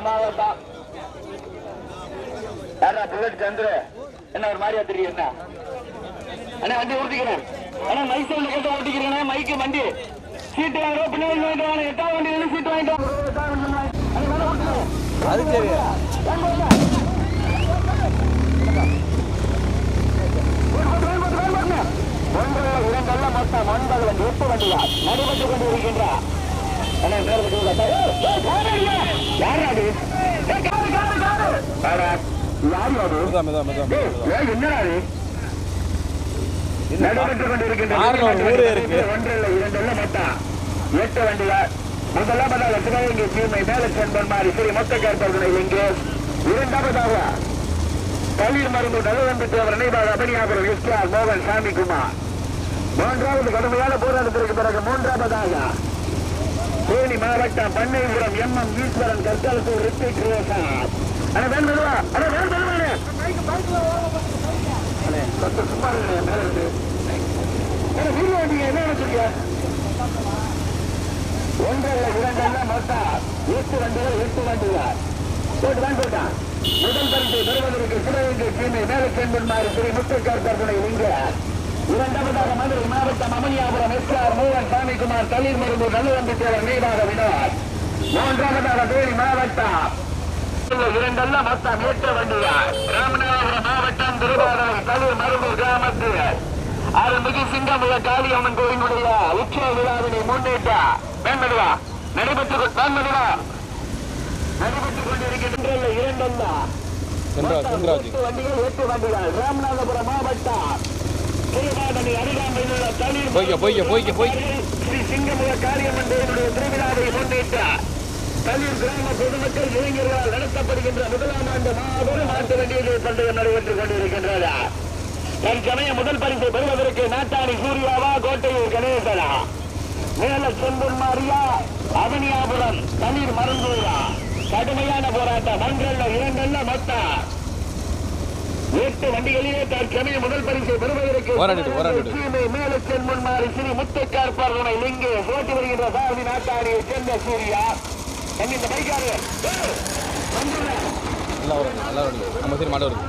மாவட்டம் புல்லட் சந்திர என்ன ஒரு மாதிரியா தெரியும் என்ன அண்ணா வண்டி ஓட்டிக்கிறேன் ஆனா மைசூர்ல கேட்ட ஓட்டிக்கிறேன் மைக்கு வண்டி சீட்டு வாங்குறோம் பின்னாடி வாங்கிட்டு எட்டாம் வண்டி சீட்டு வாங்கிட்டு அது சரி இரண்டல்ல மொத்தம் 9 வண்டி 8 வண்டியா நடைபெற்றுக் கொண்டு இருக்கின்றார் நடைபெற்றுக் கொண்டிருக்கின்ற 8 வண்டிகள் முதலாவதாக சிவகங்கை சீமை மேலச்சென்பன்மாரி ஸ்ரீ மொத்தக்கார்பர்களை இங்கே இரண்டாவதாக தளிர் மருந்து நலவம்பித்தவர் நினைவாக அபனியாபுரம் எஸ்ஆர் மோகன் சாமிக்குமார் மூன்றாவது கடுமையான போராட்டத்திற்கு பிறகு மூன்றாவதாக தேனி மாவட்டம் பண்ணைபுரம் எம் ஈஸ்வரன் கற்காலத்தூர் ரித்திக் ரோசாத் என்ன வச்சிருக்க ஒன்றல்ல இரண்டல்ல மொத்தம் 8 வண்டிகள் போட்டான் முதல் பரிசை பெறுவதற்கு சிவகங்கை சீமை மேலச்சென்பன்மாரி ஸ்ரீ முத்துக்கார்பர்களை இங்க இரண்டாவதாக மதுரை மாவட்டம் அமனியாபுரம் எஸ்ஆர் மோகன் சாமிக்குமார் தளிர் மருந்து நல்லவம்பித்தேவர் நீடாக வினோத் மூன்றாவதாக தேனி மாவட்டம் இரண்டல்ல மொத்தம் 8 வண்டிகள் ராமநாதபுரம் மாவட்டம் திருவாரூர் தளிர் மருந்து கிராமத்தில் அருள்மிகு சிங்கமுக காளியம்மன் கோயிலுடைய உற்சவ விழாவினை முன்னிட்ட நடைபெற்றுக் கொண்டிருக்கின்ற இரண்டல்ல வண்டிகள் 8 வண்டிகள் ராமநாதபுரம் மாவட்டம் திருவாரூர் அருகாமையில் உள்ள தளிர் ஸ்ரீ சிங்கமுக காளியம்மன் கோயிலுடைய திருவிழாவை முன்னிட்ட தளிர் கிராம பொதுமக்கள் இளைஞர்களால் நடத்தப்படுகின்ற முதலாம் ஆண்டு மாபெரும் மாட்டு வண்டிகள் பந்தயம் நடைபெற்றுக் கொண்டிருக்கின்றன. தற்சமயம் முதல் பரிசை பெறுவதற்கு நாட்டாணி சூர்யாவா கோட்டையூர் கணேசனா மேல செம்புன்மாரியா அவனியாபுரம் தளிர் மருந்தூரா கடுமையான போராட்டம் ஒன்றல்ல இரண்டல்ல மொத்தம் 8 வண்டிகளிலே தற்சமயம் முதல் பரிசை பெறுவதற்கு மேல செம்புன்மாரி ஸ்ரீ முத்துக்கார்பர்களை இங்கே போட்டி வருகின்ற சாரதி நாட்டாணியை சேர்ந்த சூர்யா இந்த பைக்காரு நம்ம சரி மாட வருது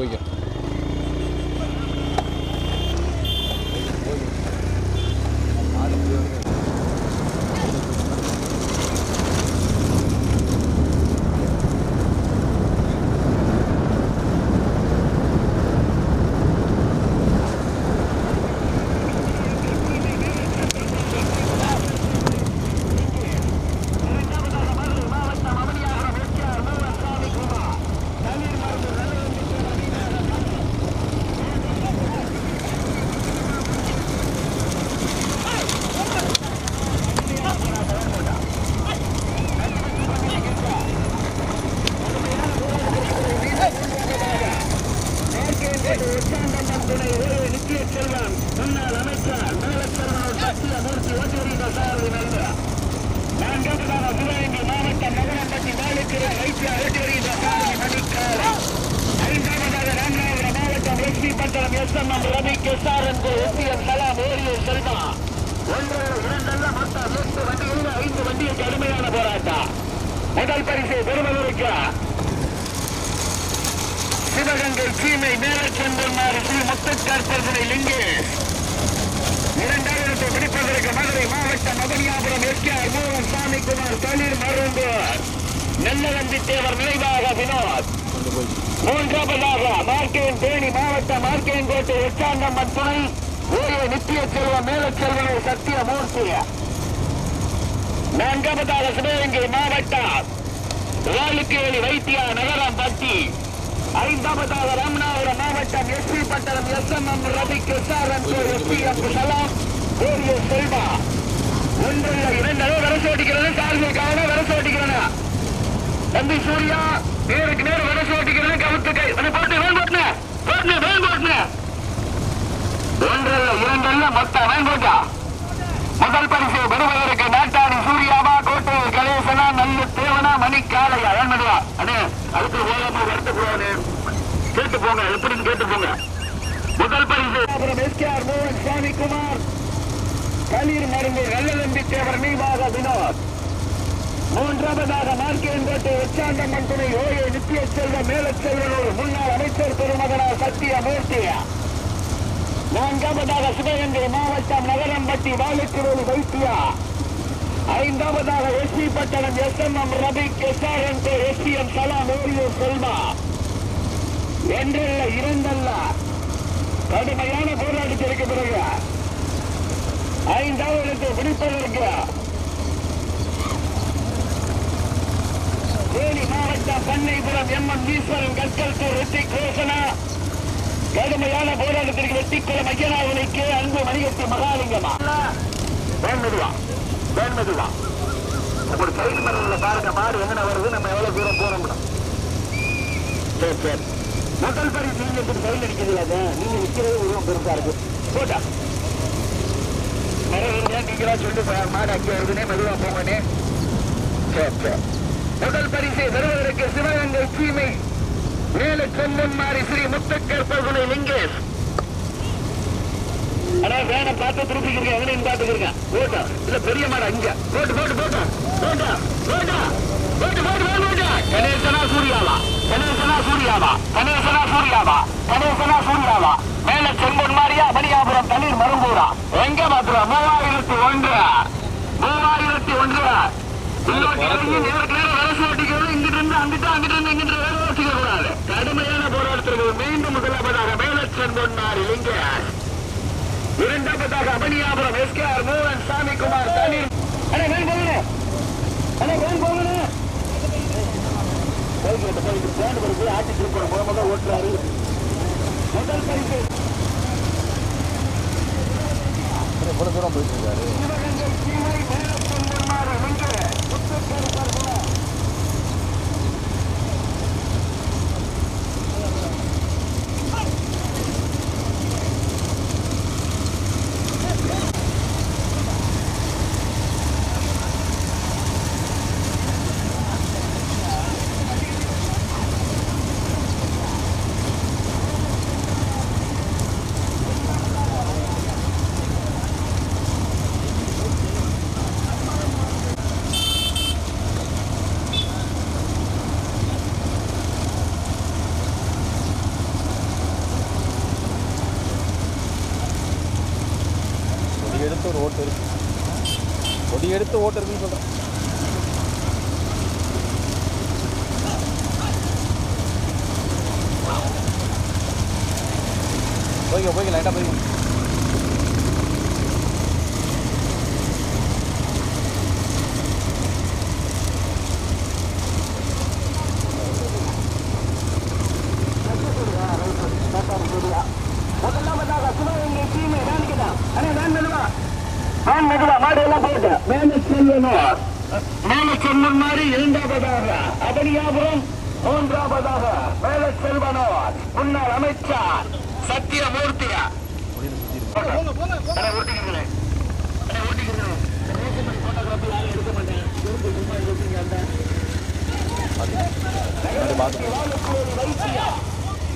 போய்க்க கடுமையான போராட்டம் முதல் பரிசை பெறுவதற்கு சிவகங்கை சீமை மேலச்செம்பன்மாரி ஸ்ரீ முத்துக்கார்பர்களை இங்கே இரண்டாயிரத்தை பிடிப்பதற்கு மதுரை மாவட்டம் மதனியாபுரம் எஸ்ஆர் மோகன் சாமிக்குமார் தளிர் மருந்து நல்லவம்பித்தேவர் நினைவாக வினோத் மூன்றாவதாக மார்க்கேன் தேனி மாவட்டம் மார்க்கேன்கோட்டை எச்சாண்டம்மன் துணை ஓரிய நித்திய செல்வம் மேலச்செல்வனை சத்தியமூர்த்தி நான்காவதாக சிவகங்கை மாவட்டம் ராலுக்கேலி வைத்தியா நகரம் பட்டி ஐந்தாவதாக ராமநாதபுரம் மாவட்டம் எஸ்பி பட்ட பட்டணம் எஸ்எம்எம் ரவிக்கு சலாம் ஓரியோ செல்வா ஒன்றில் இரண்டு வரசோட்டிக்கிறது கால்கள் காவல வரசோட்டிக்கிறன தம்பி சூர்யா நேருக்கு நேரம் வரசோட்டிக்கிறது கவுத்து கை போட்டு வேண்போட்டு ஒன்றல்ல இரண்டல்ல மொத்த வேண்போட்டா முதல் பரிசு பெறுவதற்கு நாட்டாணி சூர்யாவா கோட்டை கணேசனா நல்ல தேவனா மணிக்காலையா வேண்படுவா அண்ணே அதுக்கு ஓயாம வருத்தப்படுவானே கேட்டு போங்க எப்படின்னு கேட்டு போங்க முதல் பரிசு எஸ்கேஆர் மோகன் சாமி குமார் களீர் மருந்து நல்ல நம்பி தேவர் நீவாக வினோத் மூன்றாவதாக மார்க்கேன்கோட்டை உச்சாண்டம்மன் துணை ஓயை நித்திய செல்வ மேலச்செல்வனூர் முன்னாள் அமைச்சர் பெருமகனார் சத்தியமூர்த்தியா நான்காவதாக சிவகங்கை மாவட்டம் நகரம்பட்டி வாழைக்குரோலி வைத்தியா ஐந்தாவதாக எஸ்சி பட்டணம் எஸ்எம்எம் ரபிக் எஸ்ஆர்என் எஸ்டிஎம் சலாம் ஓரியோ செல்வா ஒன்றல்ல இரண்டல்ல கடுமையான போராட்டத்திற்கு பிறகு ஐந்தாவது இடத்தை பிடிப்பதற்கு தேனி மாவட்டம் பண்ணைபுரம் எம்எம் ஈஸ்வரன் கற்கல்தூர் ரித்திக் ரோசனா கடுமையான போராட்டத்திற்கு வெட்டிக்குளம் ஐயனாவளிக்கு அன்பு மணியத்து மகாலிங்கமா வேண்மெதுவா நம்முடைய சைடு மரங்கள பாருங்க மாடு எங்கன வருது நம்ம எவ்வளவு தூரம் போறோம் சரி முதல் பரிசு நீங்க சைடு அடிக்கிறது நீங்க நிக்கிறது உருவம் பெருசா இருக்கு போட்டா நீங்களா சொல்லி மாடு அங்கே வருதுனே மெதுவா போங்கனே சரி முதல் பரிசை பெறுவதற்கு சிவகங்கை சீமை மேல செல்லன் மாறி ஸ்ரீ முத்தக்கற்பகுனை லிங்கேஷ் ஆனா வேண பார்த்து திருப்பிக்கிறேன் எங்கன்னு பாத்துக்கிறேன் போட்டா இல்ல பெரிய மாடு அங்க போட்டா கணேசனா சூர்யாவா மேல செங்கோன் மாரியா மணியாபுரம் தண்ணீர் மரும்பூரா எங்க பாத்துறோம் 3001 கடுமையான போராட்டத்திற்கு மீண்டும் முதலாவதாக மேலச்சென்பொன்னாரி லிங்கேஷ் இரண்டாவதாக அபனியாபுரம் எஸ்கேஆர் மோகன் சாமி குமார் தண்ணீர் ஆட்சி திருப்பூர் ஓட்டுறாரு முதல் பரிசு எவ்வளவு தூரம் போயிட்டு இருக்காரு எடுத்து ஓட்டு இருக்குன்னு சொல்றேன் போய்க்க லைட்டா போய் மேலச்செல்வன் மாதிரி இரண்டாவதாக அபனியாபுரம் மூன்றாவதாக மேலச்செல்வனோர் முன்னாள் அமைச்சர் சத்தியமூர்த்தியா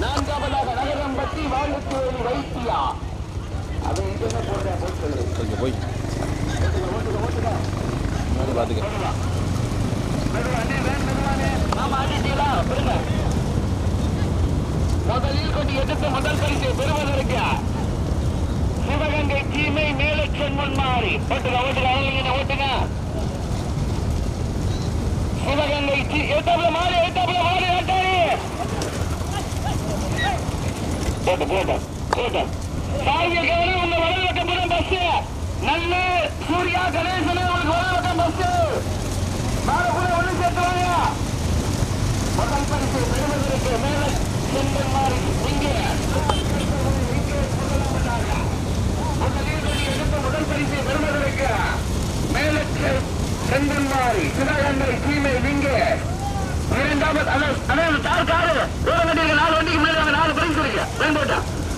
நான்காவதாக நகரம்பட்டி வாழுத்தூரி வைத்தியா அது என்ன போடுற போய் முதலில் கொண்டு எடுத்து முதல் பரிசை பெறுவதற்கு சிவகங்கை தீமை மேலச்சென்மன் மாறி ஓட்டுங்க சிவகங்கை எட்டாப்புல மாறி போட்டு சாவியை கவனம் உங்க வடவட்டம் போன பஸ் நல்ல சூர்யா கணேசன் உங்களுக்கு வடவட்டம் பஸ் மேல கூட ஒண்ணு சேர்த்துவாங்க முதல் பரிசு பெறுவதற்கு மேல செல்வன் மாறி இங்கே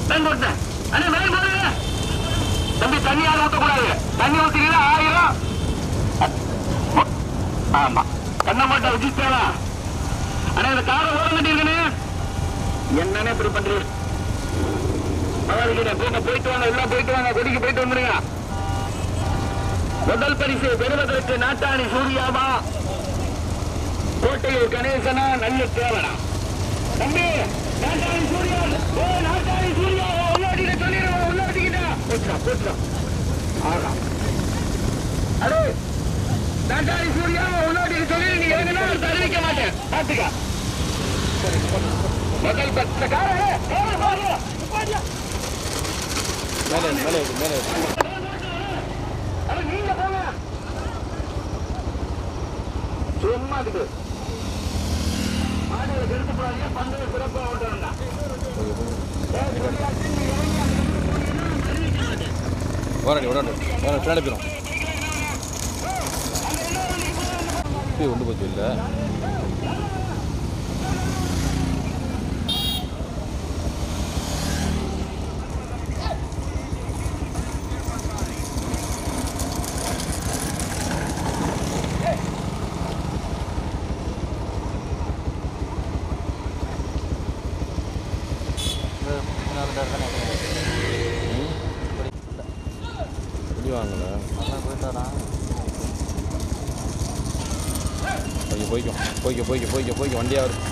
அண்ணே மேலே போடுங்க தம்பி. தண்ணி யாரும் ஊற்றக்கூடாது. தண்ணி ஊற்றினா 1000. ஆமா கண்ண மாட்டா வச்சுட்டாளா? அண்ணா இந்த காரை ஓரம் கட்டிருக்கனே என்னன்னு இப்படி பண்றீங்க? போயிட்டு வாங்க எல்லாம் போயிட்டு வாங்க. கொடிக்கு போயிட்டு வந்துருங்க. முதல் பரிசு பெறுவதற்கு நாட்டாணி சூர்யாவா கோட்டையில் கணேசனா நல்ல தேவனா? தம்பி நாட்டாணி சூர்யா நாட்டாணி சூர்யா உள்ளாடிக்க சொல்லிடுவோம். உள்ளாடிக்கிட்டா போச்சுடா. ஆகா அடே நாட்டாணி சூர்யா உள்ளாடிக்க சொல்லி நீ எங்கன்னா அறிவிக்க மாட்டேன். பாத்துக்க முதல் பத்து கார நீங்க போங்க சும்மா இருக்கு. மாடுகளை எடுத்து போறாங்க. பந்தய சிறப்பா ஓட்டுறா கொண்டு போச்சு இல்லை போய்க்க வண்டியா வரும்.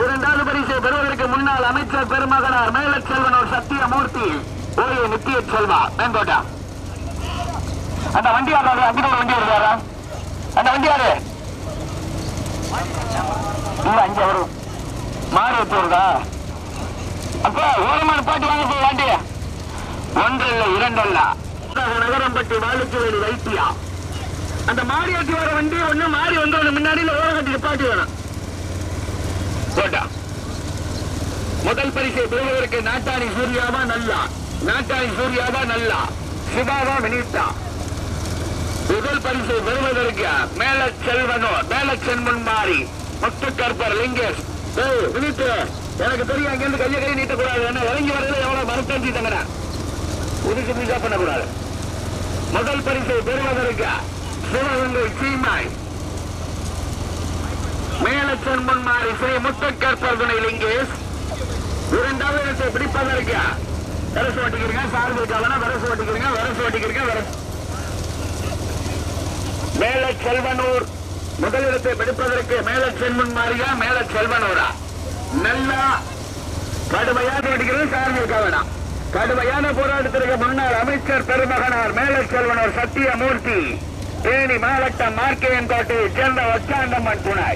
இரண்டாவது பரிசை பெறுவதற்கு முன்னாள் அமைச்சர் பெருமகனார் மேல செல்வனூர் சத்தியமூர்த்தி ஓய்வு நித்திய செல்வா மேங்கோட்டா. அந்த வண்டி யாரு? அங்கே ஒரு வண்டி வருவாரா? அந்த வண்டி யாரு? இல்ல அங்கே வரும் மாறி போறதா? அப்ப ஓரமான பாட்டி வாங்க போய் வண்டி ஒன்று இல்ல இரண்டு இல்ல நகரம்பட்டி வாழுக்குவேலி வைத்தியா. அந்த மாறி ஆட்டி வர வண்டி ஒண்ணு மாறி வந்தவன முன்னாடி ஓரம் கட்டி பாட்டி வேணும் போட்டா. முதல் பரிசை பெறுவதற்கு நாட்டாணி சூர்யாவா நல்லா சிவாவா வினிதா. முதல் பரிசை பெறுவதற்கு மேல செல்வன் மாறி முத்துக்கற்பர் லிங்கேஷ். வினித்து எனக்கு தெரியும் அங்கிருந்து கையை கை நீட்டக்கூடாது. என்ன இறங்கி வரல எவ்வளவு மறுத்தஞ்சி தங்கன புதுசு புதுசா பண்ணக்கூடாது. முதல் பரிசை பெறுவதற்கு சிவகங்கை சீமாய் மேலச்சன் முன்மாறி ஸ்ரீ முத்துக்கற்பர் துணை லிங்கேஷ். இரண்டாவது இடத்தை பிடிப்பதற்கு வரசு ஓட்டிக்கிறீங்க. சார்பிற்காக வரசு ஓட்டிக்கிறீங்க. மேல செல்வனூர் முதலிடத்தை பிடிப்பதற்கு மேல செல்வன் மாறியா மேல செல்வனூரா நல்லா கடுமையாக ஓட்டிக்கிறது. சார்பிற்காக கடுமையான போராட்டத்திற்கு முன்னாள் அமைச்சர் பெருமகனார் மேல செல்வனூர் சத்தியமூர்த்தி தேனி மாவட்டம் மார்க்கேயன் கோட்டையை சேர்ந்த ஒச்சாண்டம்மன் துணை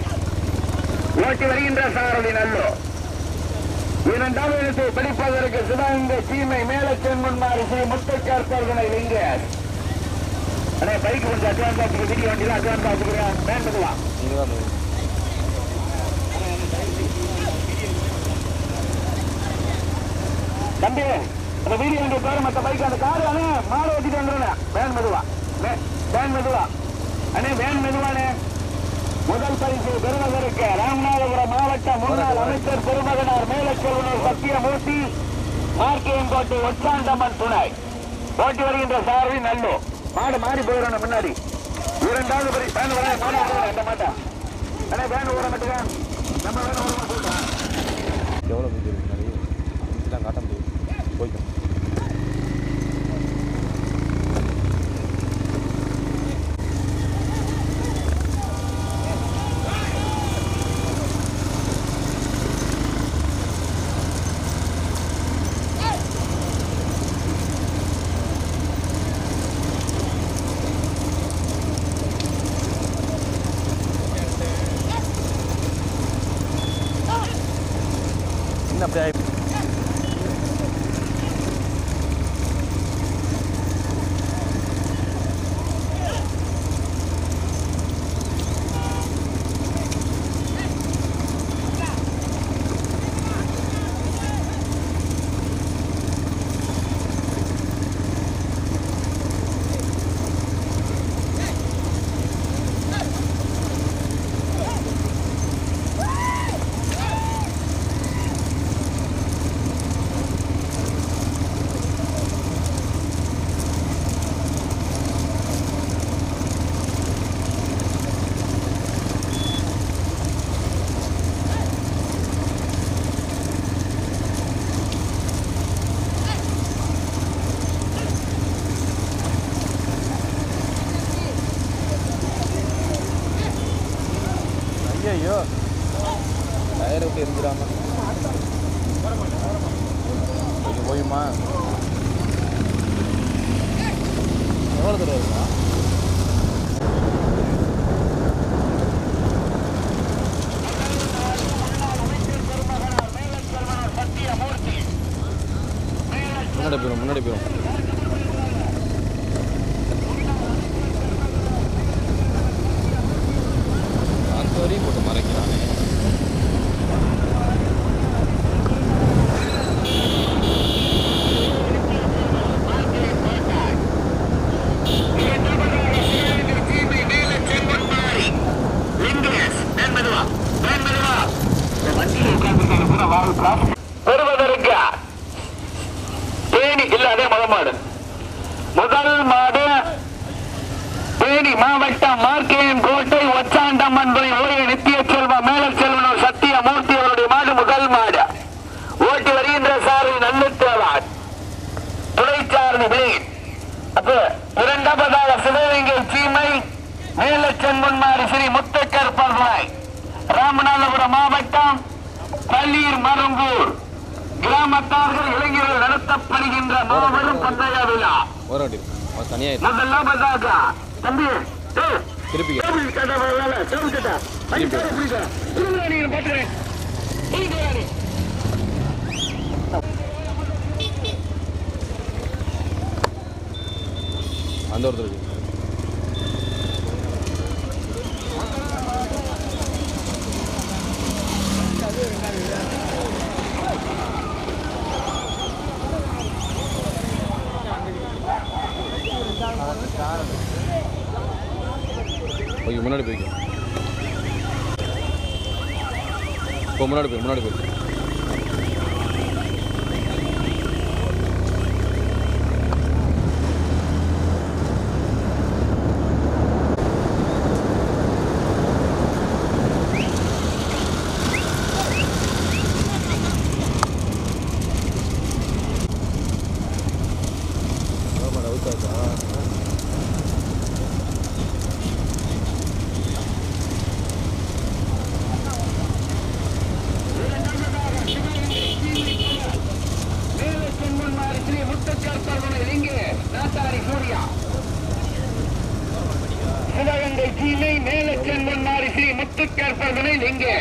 ஓட்டி வருகின்ற சாரதி நல்லோ. இரண்டாவது இடத்தை பிடிப்பதற்கு சிவகங்கை சீமை மேல சென்முன்மாரி ஸ்ரீ முத்துக்கற்பர் துணை லிங்கேஷ். அண்ணே பைக் கொஞ்சம் அட்வான்ஸ் ஆச்சுக்கு வீடியோ வண்டியில் அட்வான்ஸ் ஆச்சுக்கிறேன் வேண்டுக்கலாம். தம்பி தம்பி அந்த வீடியோ வண்டி பேரு மற்ற பைக் அந்த காரு அண்ணே மாடு ஓட்டிட்டு வந்துடுறேன். வேன் மெதுவா வேன் மெதுவா அண்ணே வேன் மெதுவானே. முதல் பரிசு பெறுவதற்கு ராமநாதபுரம் மாவட்ட முன்னாள் அமைச்சர் பெருமகனார் மேலச்செல்வனூர் சத்தியமூர்த்தி மார்க்கேயங்கோட்டை ஒச்சாண்டம்மன் துணை ஓட்டி வருகின்ற சாரதி நல்லூர். மாடு மாறி போயிடணும் முன்னாடி. இரண்டாவது பரிசு அந்த மாட்டா அண்ணே வேன் ஓட மாட்டேங்க. நம்ம வேன் ஓட மாட்டோம். எவ்வளோ பேர் இருக்கு நிறைய காட்ட முடியும் போய்க்கும். என்ன அப்படியே ஐயோ டயரை விட்டு எரிஞ்சிடாம கொஞ்சம் போயுமா எவ்வளோ தூரம் இருக்குமா? முன்னாடி போயிடும் வரி போட்டு மறைக்கிறானே. பெறுவதற்கு தேனி இல்லாத மதமாடு முதல் மாடு தேனி மாவட்டம் மார்க்கேயங்கோட்டை ஒச்சாண்டம்மன் ஓரிய நித்திய செல்வம் மேல செல்வனூர் சத்தியமூர்த்தி அவருடைய மாடு முதல் மாடு ஓட்டி வருகின்ற சாரி நல்லுத்தேவான் துணைச்சாரணி பிளேன். அப்ப இரண்டாவதாக சிவகங்கை சீமை மேல சென்மன்மாரி ஸ்ரீ முத்துக்கற்பர் ராமநாதபுரம் மாவட்டம் பள்ளீர் மருங்கூர் கிராமத்தார்கள் இளைஞர்கள் நடத்தப்படுகின்ற மாபெரும் பந்தய விழா. முதலாவதாக தம்பி திருப்பி அந்த ஒருத்தர் போய் முன்னாடி போய்க்கும். இப்போ முன்னாடி போய் சிவகங்கை சீமை மேல சென்மன்மாரி ஸ்ரீ முத்துக்கற்பனை இங்கே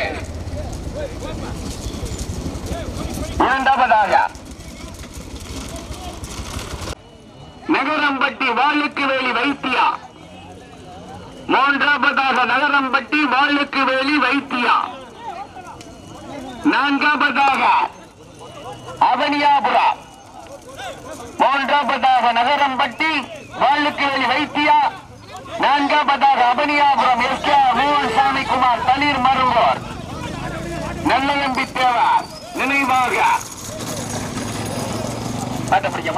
இரண்டாவதாக நகரம்பட்டி வாளுக்கு வேலி வைத்தியா. மூன்றாவதாக நகரம்பட்டி வாளுக்கு வேலி வைத்தியா. நான்காவதாக அவனியாபுரம் மூன்றாவதாக நகரம்பட்டி வாழுக்கிழி வைத்தியா, நான்காவதாக அபனியாபுரம் எஸ்கே மோகன் சாமி குமார் தளிர் மருங்கோர் நெல்லையம்பி தேவர் நினைவாக